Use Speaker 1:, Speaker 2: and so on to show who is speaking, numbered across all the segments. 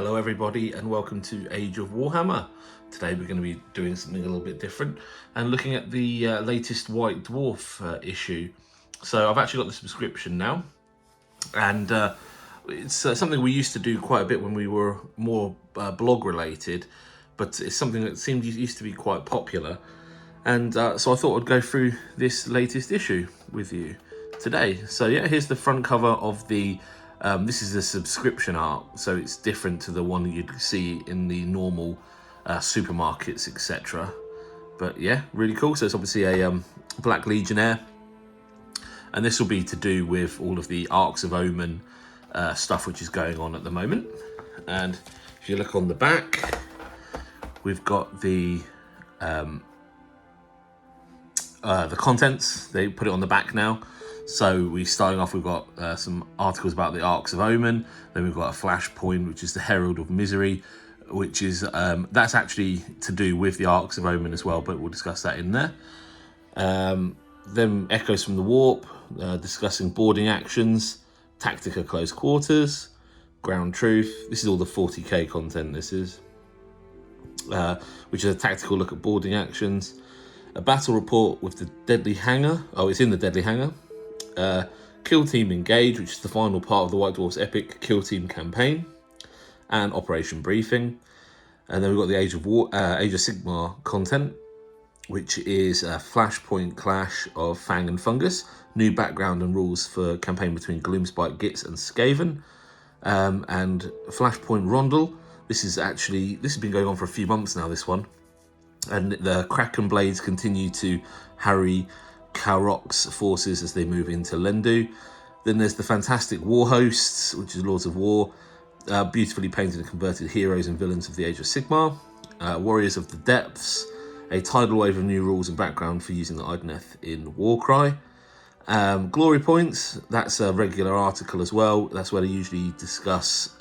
Speaker 1: Hello everybody and welcome to Age of Warhammer. Today we're going to be doing something a little bit different and looking at the latest White Dwarf issue. So I've actually got the subscription now, and it's something we used to do quite a bit when we were more blog related, but it's something that seemed used to be quite popular, and so I thought I'd go through this latest issue with you today. So yeah, here's the front cover of the this is a subscription art, so it's different to the one you'd see in the normal supermarkets, etc. But yeah, really cool. So it's obviously a Black Legionnaire, and this will be to do with all of the Arks of Omen stuff which is going on at the moment. And if you look on the back, we've got the contents. They put it on the back now. So we're starting off, we've got some articles about the Arks of Omen, then we've got a flashpoint, which is the Herald of Misery, which is, that's actually to do with the Arks of Omen as well, but we'll discuss that in there. Then Echoes from the Warp, discussing boarding actions, Tactica Close Quarters, Ground Truth. This is all the 40k content, this is, which is a tactical look at boarding actions. A battle report with the Deadly Hangar. Oh, it's in the Deadly Hangar. Kill Team Engage, which is the final part of the White Dwarf's epic Kill Team campaign, and Operation Briefing. And then we've got the Age of Sigmar content, which is a Flashpoint Clash of Fang and Fungus, new background and rules for campaign between Gloomspite, Gitz and Skaven, and Flashpoint Rondel. This has been going on for a few months now, this one, and the Kraken Blades continue to harry Kael'rok's forces as they move into Lendu. Then there's the fantastic War Hosts, which is Lords of War, beautifully painted and converted heroes and villains of the Age of Sigmar. Warriors of the Depths, a tidal wave of new rules and background for using the Idoneth in Warcry. Glory Points, that's a regular article as well. That's where they usually discuss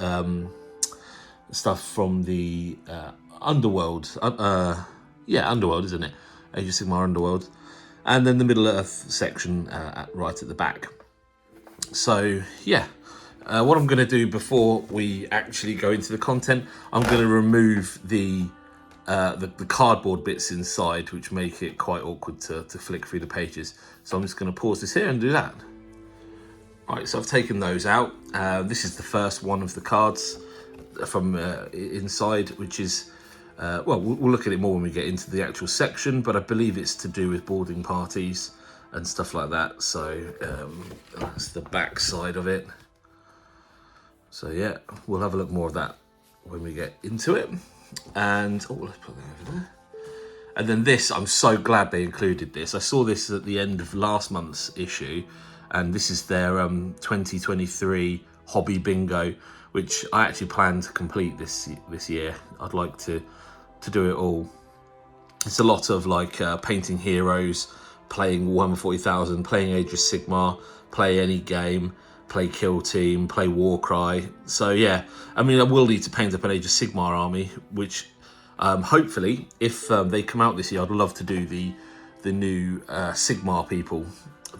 Speaker 1: stuff from the Underworld. Underworld, isn't it? Age of Sigmar Underworld. And then the Middle Earth section right at the back. So yeah, what I'm going to do before we actually go into the content, I'm going to remove the cardboard bits inside, which make it quite awkward to flick through the pages. So I'm just going to pause this here and do that. Alright, so I've taken those out. This is the first one of the cards from inside, which is well, we'll look at it more when we get into the actual section, but I believe it's to do with boarding parties and stuff like that. So that's the back side of it. So yeah, we'll have a look more of that when we get into it. And oh, let's put that over there. And then this, I'm so glad they included this. I saw this at the end of last month's issue, and this is their 2023 hobby bingo, which I actually plan to complete this year. I'd like to do it all. It's a lot of like painting heroes, playing Warhammer 40,000, playing Age of Sigmar, play any game, play Kill Team, play Warcry. So yeah, I mean, I will need to paint up an Age of Sigmar army, which hopefully, if they come out this year, I'd love to do the new Sigmar people,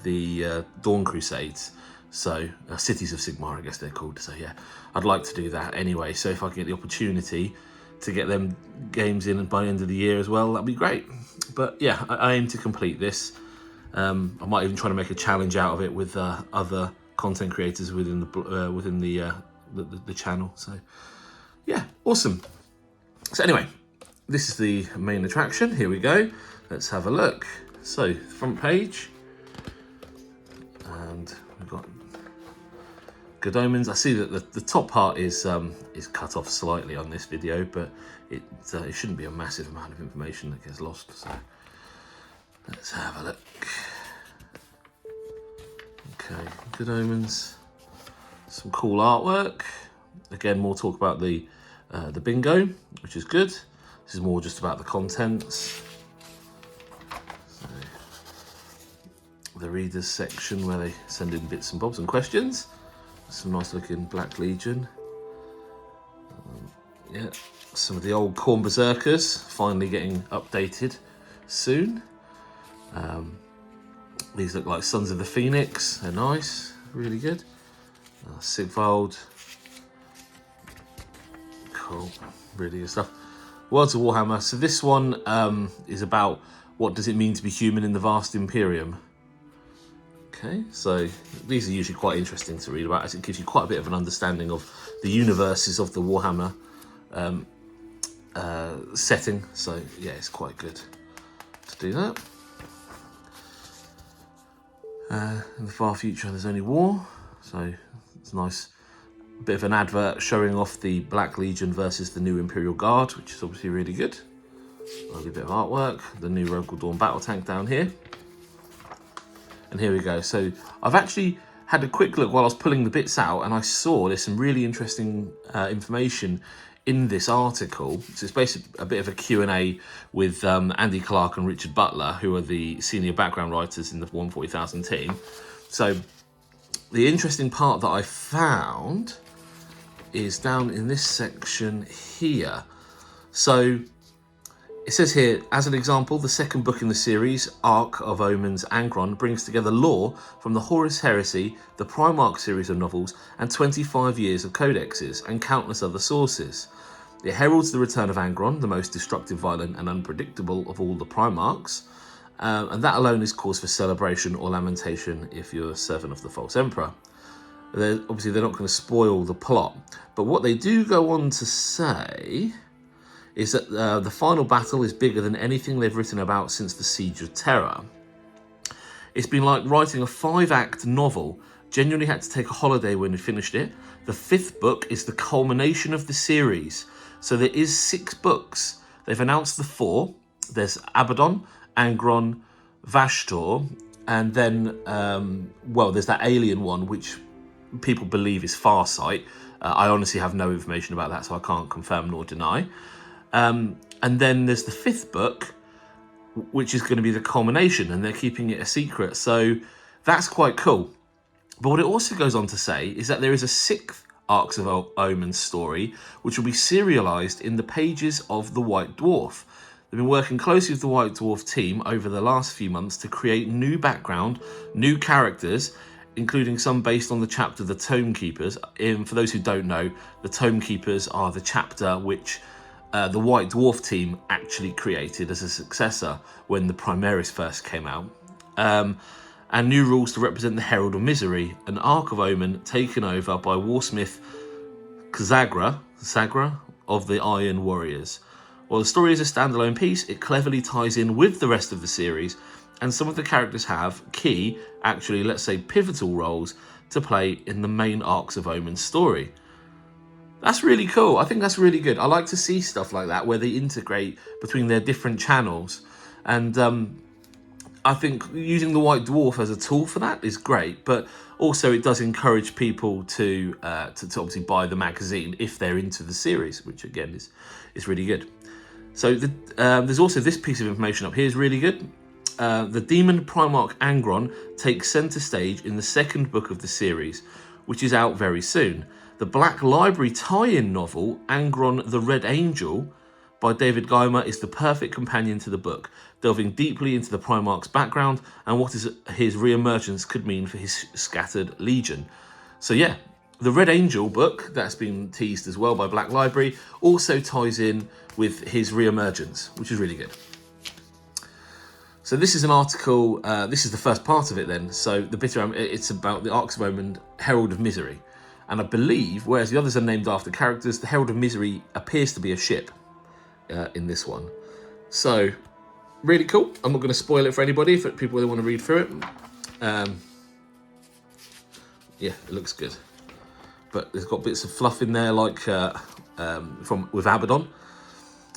Speaker 1: the Dawn Crusades. So Cities of Sigmar, I guess they're called. So yeah, I'd like to do that anyway. So if I get the opportunity to get them games in by the end of the year as well, that'd be great. But yeah, I aim to complete this. I might even try to make a challenge out of it with other content creators within the channel. So yeah, awesome. So anyway, this is the main attraction. Here we go. Let's have a look. So front page, and we've got Good Omens. I see that the top part is cut off slightly on this video, but it shouldn't be a massive amount of information that gets lost. So let's have a look. Okay, Good Omens. Some cool artwork. Again, more talk about the bingo, which is good. This is more just about the contents. So, the readers section where they send in bits and bobs and questions. Some nice looking Black Legion. Yeah, some of the old Khorne Berserkers finally getting updated soon. These look like Sons of the Phoenix. They're nice, really good. Sigvald, Cool. Really good stuff. Worlds of Warhammer. So this one is about what does it mean to be human in the vast Imperium. Okay, so these are usually quite interesting to read about, as it gives you quite a bit of an understanding of the universes of the Warhammer setting. So yeah, it's quite good to do that. In the far future, there's only war, so it's nice. A bit of an advert showing off the Black Legion versus the new Imperial Guard, which is obviously really good. Lovely bit of artwork. The new Rogal Dawn battle tank down here. And here we go. So I've actually had a quick look while I was pulling the bits out, and I saw there's some really interesting information in this article. So it's basically a bit of a Q&A with Andy Clark and Richard Butler, who are the senior background writers in the 140,000 team. So the interesting part that I found is down in this section here. So it says here, as an example, the second book in the series, Ark of Omen's Angron, brings together lore from the Horus Heresy, the Primarch series of novels, and 25 years of codexes, and countless other sources. It heralds the return of Angron, the most destructive, violent, and unpredictable of all the Primarchs, and that alone is cause for celebration or lamentation if you're a servant of the false emperor. Obviously, they're not going to spoil the plot, but what they do go on to say is that the final battle is bigger than anything they've written about since the Siege of Terror. It's been like writing a 5-act novel. Genuinely had to take a holiday when we finished it. The 5th book is the culmination of the series. So there is 6 books. They've announced the 4. There's Abaddon, Angron, Vashtor, and then, there's that alien one, which people believe is Farsight. I honestly have no information about that, so I can't confirm nor deny. And then there's the 5th book, which is going to be the culmination, and they're keeping it a secret. So that's quite cool. But what it also goes on to say is that there is a 6th Arks of Omen story, which will be serialized in the pages of the White Dwarf. They've been working closely with the White Dwarf team over the last few months to create new background, new characters, including some based on the chapter The Tome Keepers. For those who don't know, the Tome Keepers are the chapter which the White Dwarf team actually created as a successor when the Primaris first came out. And new rules to represent the Herald of Misery, an Ark of Omen taken over by Warsmith Sagra of the Iron Warriors. While the story is a standalone piece, it cleverly ties in with the rest of the series, and some of the characters have key, actually let's say pivotal roles to play in the main Arks of Omen story. That's really cool. I think that's really good. I like to see stuff like that where they integrate between their different channels. And I think using the White Dwarf as a tool for that is great. But also it does encourage people to obviously buy the magazine if they're into the series, which again is really good. So there's also this piece of information up here is really good. The Demon Primarch Angron takes centre stage in the 2nd book of the series, which is out very soon. The Black Library tie-in novel, Angron the Red Angel, by David Geimer, is the perfect companion to the book, delving deeply into the Primarch's background and what his re-emergence could mean for his scattered legion. So yeah, the Red Angel book, that's been teased as well by Black Library, also ties in with his re-emergence, which is really good. So this is an article, this is the first part of it then. So the bit around, it's about the Arks of Omen, Herald of Misery. And I believe, whereas the others are named after characters, the Herald of Misery appears to be a ship in this one. So, really cool. I'm not going to spoil it for anybody if people really want to read through it. Yeah, it looks good. But there's got bits of fluff in there, like with Abaddon.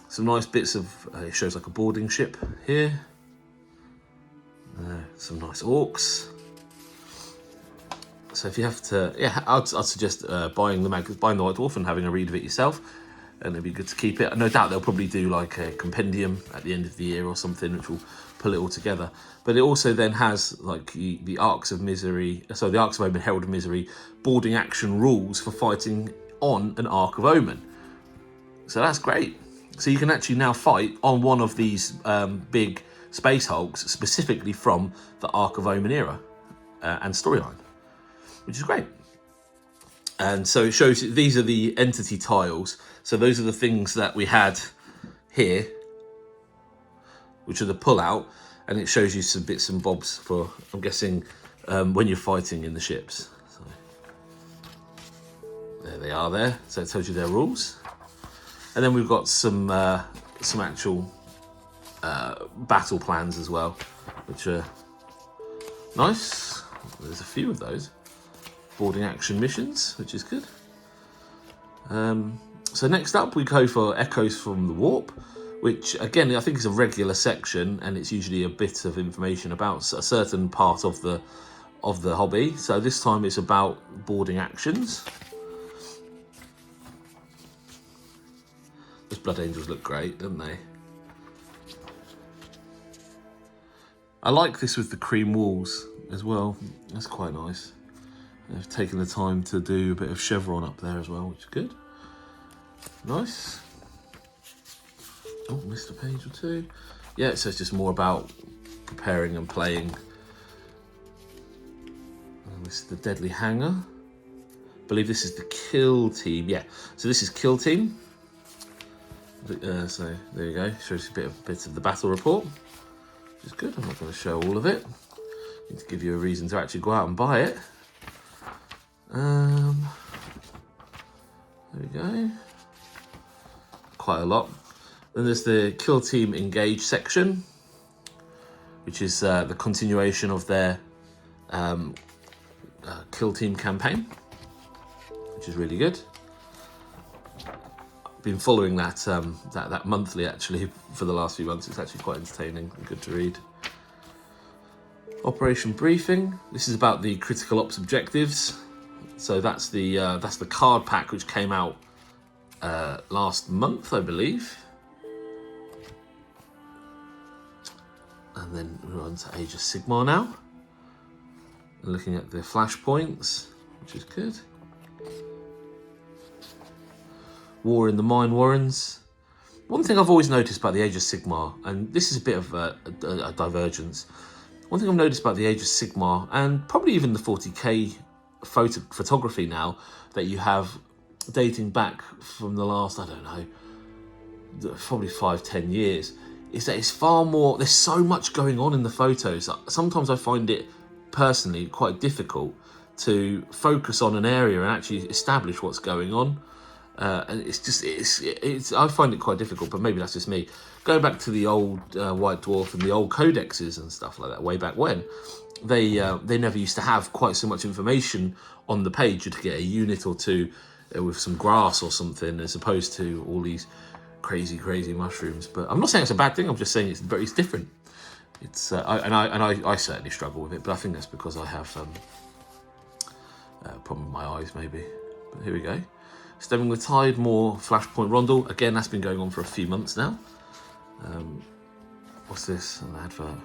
Speaker 1: Some nice bits of, it shows like a boarding ship here. Some nice orcs. So if you have to, yeah, I'd suggest buying the White Dwarf and having a read of it yourself, and it'd be good to keep it. No doubt they'll probably do like a compendium at the end of the year or something, which will pull it all together. But it also then has like the Arks of Misery, so the Arks of Omen, Herald of Misery, boarding action rules for fighting on an Ark of Omen. So that's great. So you can actually now fight on one of these big space hulks, specifically from the Ark of Omen era and storyline, which is great. And so it shows these are the entity tiles. So those are the things that we had here, which are the pull-out, and it shows you some bits and bobs for, I'm guessing, when you're fighting in the ships. So, there they are there. So it tells you their rules. And then we've got some actual battle plans as well, which are nice. There's a few of those. Boarding action missions, which is good. So next up we go for Echoes from the Warp, which again I think is a regular section, and it's usually a bit of information about a certain part of the hobby. So this time it's about boarding actions. Those Blood Angels look great, don't they? I like this with the cream walls as well. That's quite nice. They've taken the time to do a bit of chevron up there as well, which is good. Nice. Oh, missed a page or two. Yeah, so it's just more about preparing and playing. And this is the Deadly Hangar. I believe this is the kill team. Yeah, so this is kill team. So there you go. Shows you a bit of the battle report, which is good. I'm not going to show all of it. I need to give you a reason to actually go out and buy it. There we go. Quite a lot. Then there's the Kill Team Engage section, which is the continuation of their Kill Team campaign, which is really good. I've been following that that monthly actually for the last few months. It's actually quite entertaining and good to read. Operation Briefing. This is about the critical ops objectives. So that's the card pack which came out last month, I believe. And then we're on to Age of Sigmar now. And looking at the flashpoints, which is good. War in the Mine Warrens. One thing I've always noticed about the Age of Sigmar, and this is a bit of a divergence. One thing I've noticed about the Age of Sigmar, and probably even the 40k photography now, that you have dating back from the last, I don't know, probably 5-10 years, is that it's far more, there's so much going on in the photos. Sometimes I find it personally quite difficult to focus on an area and actually establish what's going on. And it's I find it quite difficult, but maybe that's just me. Going back to the old White Dwarf and the old codexes and stuff like that, way back when, they never used to have quite so much information on the page. You'd get a unit or two with some grass or something, as opposed to all these crazy mushrooms. But I'm not saying it's a bad thing. I'm just saying it's different. It's I certainly struggle with it, but I think that's because I have problem with my eyes maybe. But here we go. Stemming the Tide, more Flashpoint Rondel. Again, that's been going on for a few months now. What's this? An advert.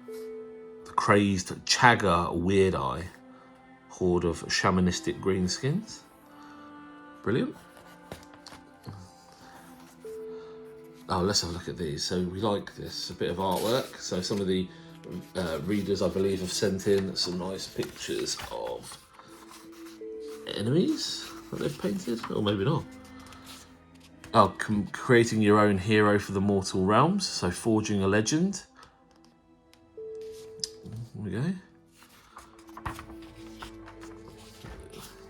Speaker 1: The Crazed Chagga Weird Eye. Horde of shamanistic greenskins. Brilliant. Oh, let's have a look at these. So we like this, a bit of artwork. So some of the readers, I believe, have sent in some nice pictures of enemies that they've painted, or maybe not. Oh, creating your own hero for the mortal realms. So forging a legend. There we go.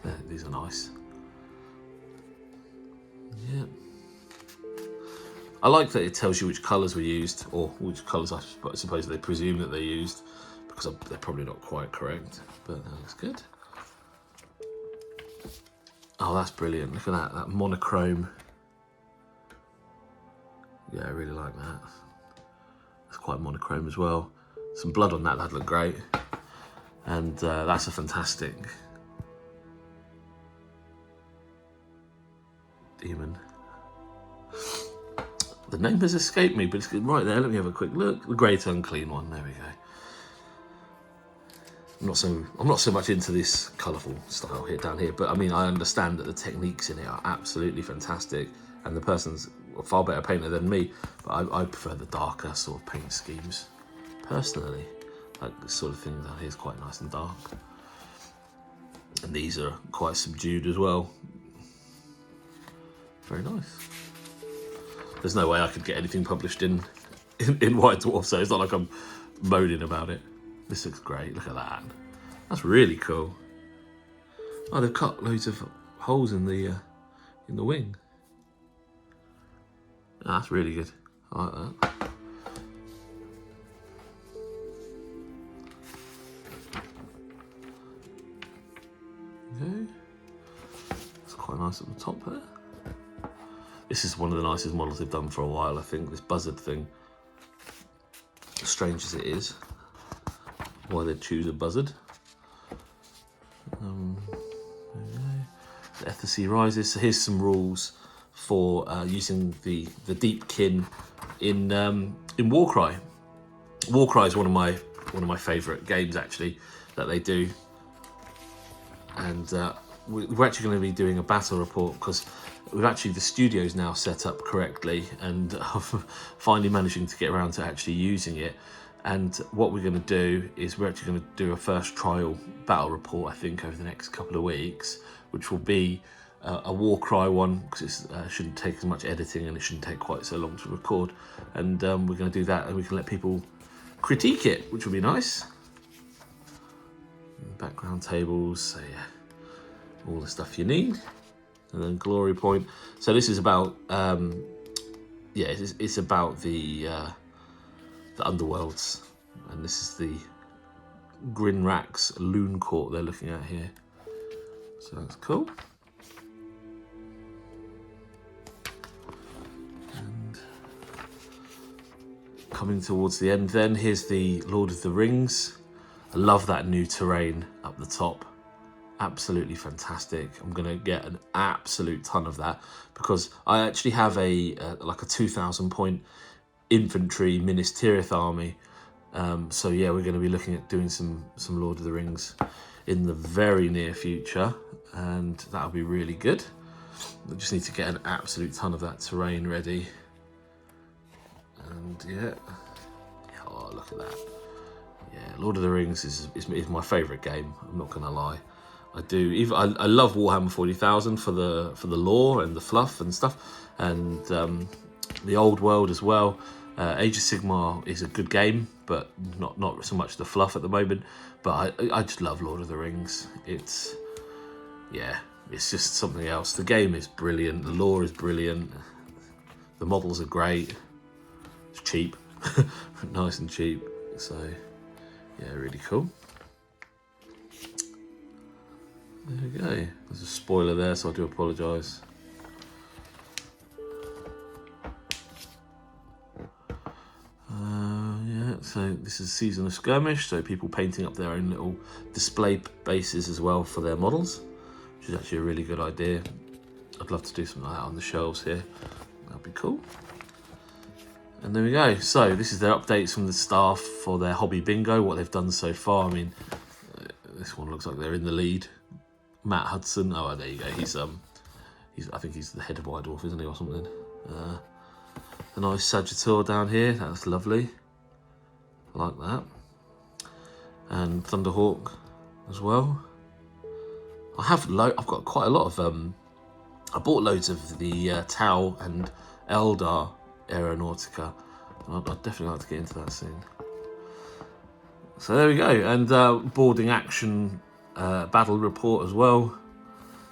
Speaker 1: There, these are nice. Yeah. I like that it tells you which colours were used, or which colours I suppose they presume that they used, because they're probably not quite correct, but that looks good. Oh, that's brilliant. Look at that monochrome. Yeah, I really like that. It's quite monochrome as well. Some blood on that'd look great. And that's a fantastic demon. The name has escaped me, but it's right there. Let me have a quick look. The Great Unclean one. There we go. I'm not so much into this colourful style down here, but I mean, I understand that the techniques in it are absolutely fantastic, and the person's a far better painter than me, but I prefer the darker sort of paint schemes personally. Like this sort of thing down here is quite nice and dark, and these are quite subdued as well. Very nice. There's no way I could get anything published in White Dwarf, so it's not like I'm moaning about it. This looks great. Look at that. That's really cool. Oh, they've cut loads of holes in the wing. Oh, that's really good. I like that. Okay. It's quite nice at the top there. This is one of the nicest models they've done for a while, I think. This buzzard thing. As strange as it is, why they'd choose a buzzard. The Ethicity rises. So here's some rules for using the deep kin in Warcry. Warcry is one of my favourite games actually that they do, and we're actually going to be doing a battle report because we've actually the studio's now set up correctly, and finally managing to get around to actually using it. And what we're going to do is we're actually going to do a first trial battle report, I think, over the next couple of weeks, which will be a Warcry one, because it shouldn't take as much editing and it shouldn't take quite so long to record. And we're going to do that, and we can let people critique it, which will be nice. Background tables, so yeah, all the stuff you need. And then glory point. So this is about, it's about the Underworlds, and this is the Grinrax Loon Court they're looking at here. So that's cool. And coming towards the end then, here's the Lord of the Rings. I love that new terrain up the top. Absolutely fantastic. I'm going to get an absolute ton of that because I actually have like a 2,000 point infantry Minas Tirith army. So yeah, we're going to be looking at doing some Lord of the Rings in the very near future, and that'll be really good. We just need to get an absolute ton of that terrain ready. And yeah, oh look at that. Yeah, Lord of the Rings is my favourite game. I'm not going to lie. I do. I love Warhammer 40,000 for the lore and the fluff and stuff, and the old world as well. Age of Sigmar is a good game, but not so much the fluff at the moment. But I just love Lord of the Rings. It's just something else. The game is brilliant. The lore is brilliant. The models are great. It's cheap, nice and cheap. So yeah, really cool. There we go. There's a spoiler there, so I do apologise. So this is Season of Skirmish, so people painting up their own little display bases as well for their models, which is actually a really good idea. I'd love to do something like that on the shelves here. That'd be cool. And there we go. So this is their updates from the staff for their hobby bingo, what they've done so far. I mean, this one looks like they're in the lead. Matt Hudson. Oh, there you go. I think he's the head of White Dwarf, isn't he, or something? A nice Sagittaur down here. That's lovely. I like that. And Thunderhawk as well. I've got quite a lot of I bought loads of the Tau and Eldar Aeronautica, and I'd definitely like to get into that soon. So there we go, and boarding action battle report as well,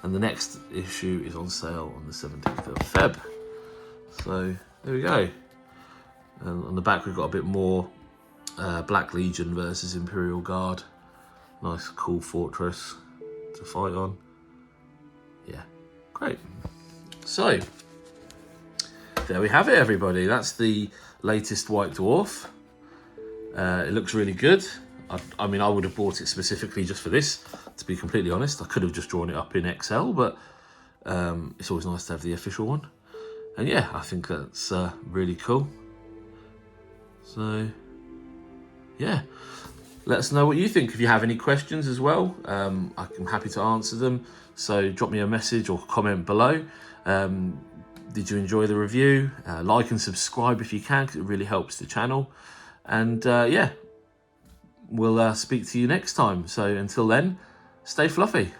Speaker 1: and the next issue is on sale on the 17th of Feb. So there we go. And on the back we've got a bit more Black Legion versus Imperial Guard. Nice cool fortress to fight on. Yeah, great. So there we have it, everybody. That's the latest White Dwarf. It looks really good. I mean, I would have bought it specifically just for this, to be completely honest. I could have just drawn it up in Excel, but it's always nice to have the official one. And yeah, I think that's really cool. So yeah, let us know what you think. If you have any questions as well, I'm happy to answer them. So drop me a message or comment below. Did you enjoy the review? Like and subscribe if you can, because it really helps the channel. And yeah, we'll speak to you next time. So until then, stay fluffy.